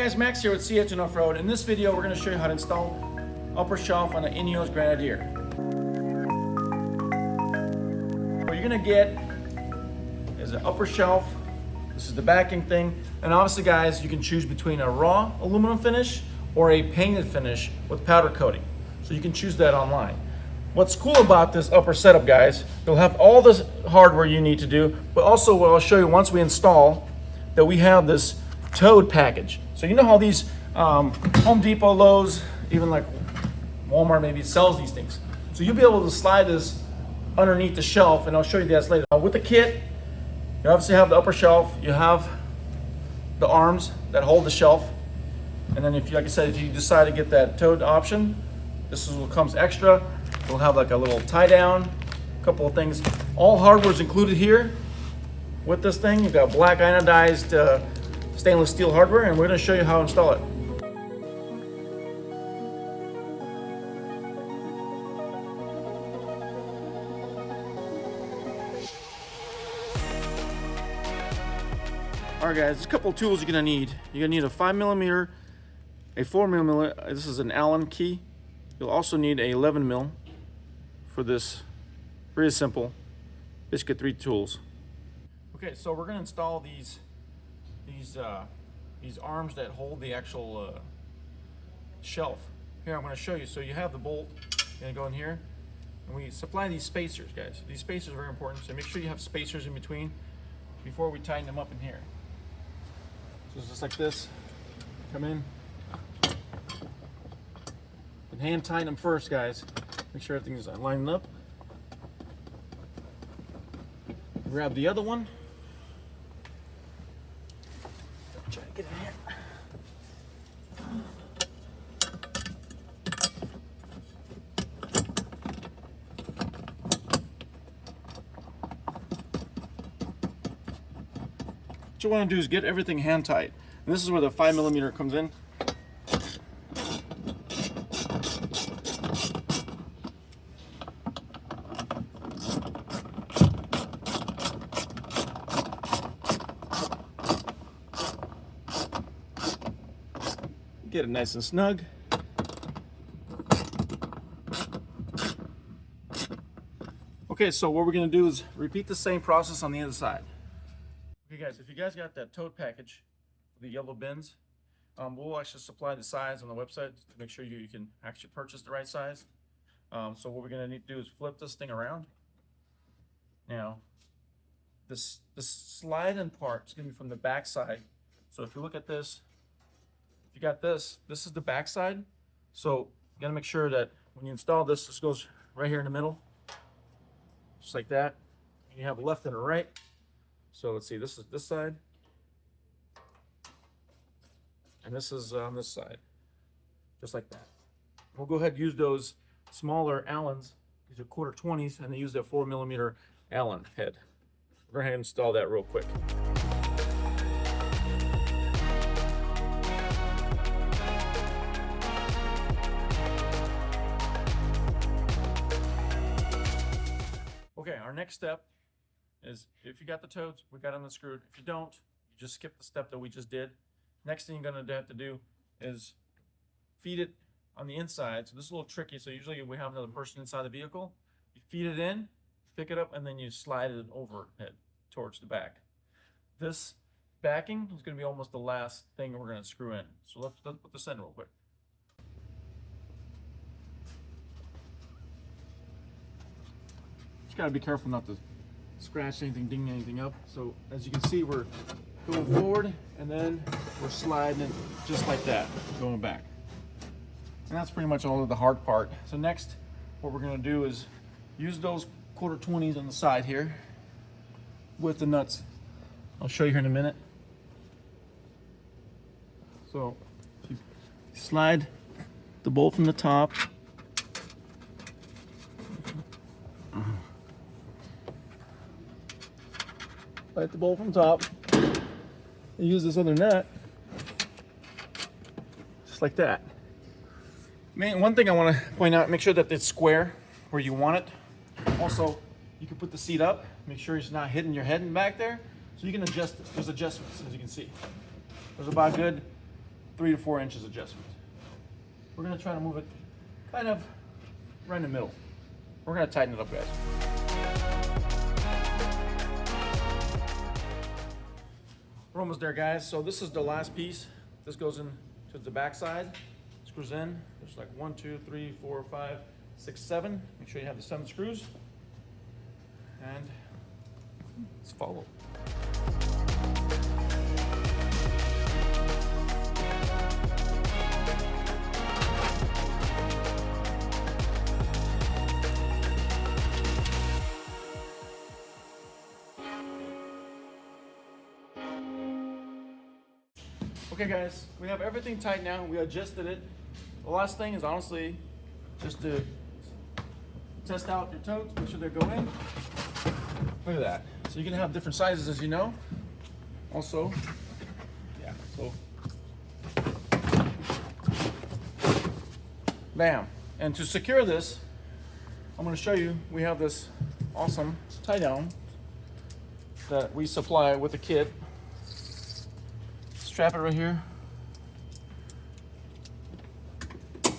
guys, Max here with CAtuned Off-Road. In this video, we're going to show you how to install upper shelf on an Ineos Grenadier. What you're going to get is an upper shelf. This is the backing thing. And obviously, guys, you can choose between a raw aluminum finish or a painted finish with powder coating. So you can choose that online. What's cool about this upper setup, guys, you'll have all this hardware you need to do, but also what I'll show you once we install, that we have this towed package. So you know how these Home Depot, Lowe's, even like Walmart maybe sells these things. So you'll be able to slide this underneath the shelf, and I'll show you guys later. With the kit, you obviously have the upper shelf, you have the arms that hold the shelf, and then if you, like I said, if you decide to get that towed option, this is what comes extra. We'll have like a little tie down, a couple of things. All hardware is included here with this thing. You've got black anodized stainless steel hardware, and we're going to show you how to install it. All right, guys, there's a couple of tools you're going to need. You're going to need a 5mm, a 4mm. This is an Allen key. You'll also need a 11mm for this. Very simple. Basically 3 tools. Okay, so we're going to install these arms that hold the actual shelf. Here, I'm going to show you. So you have the bolt. You're going to go in here, and we supply these spacers, guys. These spacers are very important, so make sure you have spacers in between before we tighten them up in here. So it's just like this. Come in. And hand tighten them first, guys. Make sure everything's lining up. Grab the other one. Try to get in here. What you want to do is get everything hand tight. And this is where the 5mm comes in. Get it nice and snug. Okay, so what we're going to do is repeat the same process on the other side. Okay, guys, if you guys got that towed package, the yellow bins, we'll actually supply the size on the website to make sure you can actually purchase the right size. So what we're going to need to do is flip this thing around. Now, this sliding part is going to be from the back side. So if you look at this, if you got this is the back side. So you got to make sure that when you install this, this goes right here in the middle, just like that. And you have a left and a right. So let's see, this is this side, and this is on this side, just like that. We'll go ahead and use those smaller Allens. These are 1/4-20s, and they use that 4mm Allen head. We're going to install that real quick. Okay, our next step is, if you got the toads, we got them screwed. If you don't, you just skip the step that we just did. Next thing you're going to have to do is feed it on the inside. So this is a little tricky. So usually we have another person inside the vehicle. You feed it in, pick it up, and then you slide it overhead towards the back. This backing is going to be almost the last thing we're going to screw in. So let's put this in real quick. Just got to be careful not to scratch anything, ding anything up. So as you can see, we're going forward, and then we're sliding it just like that, going back. And that's pretty much all of the hard part. So next, what we're going to do is use those 1/4-20s on the side here with the nuts. I'll show you here in a minute. So you slide the bolt from the top. Slide the bolt from top. You use this other nut, just like that. One thing I want to point out, make sure that it's square where you want it. Also, you can put the seat up, make sure it's not hitting your head in back there. So you can adjust this. There's adjustments, as you can see. There's about a good 3 to 4 inches adjustment. We're gonna try to move it kind of right in the middle. We're gonna tighten it up, guys. We're almost there, guys. So this is the last piece. This goes in to the back side, screws in. There's like 1, 2, 3, 4, 5, 6, 7. Make sure you have the 7 screws. And let's follow. Okay guys, we have everything tight now. We adjusted it. The last thing is honestly just to test out your totes, make sure they go in. Look at that. So you can have different sizes, as you know. Also, yeah, so bam. And to secure this, I'm gonna show you, we have this awesome tie-down that we supply with a kit. Strap it right here. You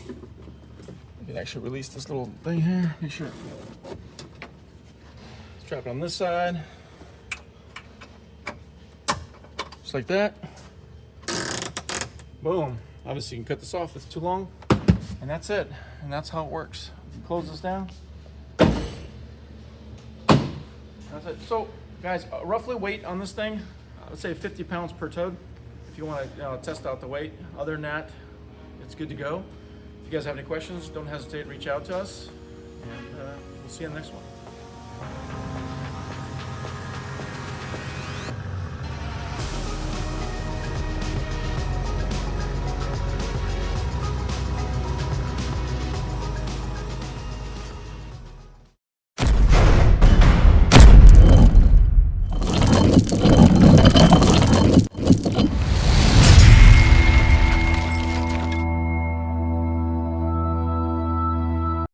can actually release this little thing here. Make sure. Strap it on this side. Just like that. Boom. Obviously you can cut this off if it's too long. And that's it. And that's how it works. You can close this down. That's it. So guys, roughly weight on this thing, I would say 50 pounds per toad. If you want to test out the weight. Other than that, it's good to go. If you guys have any questions, don't hesitate to reach out to us. And we'll see you in the next one.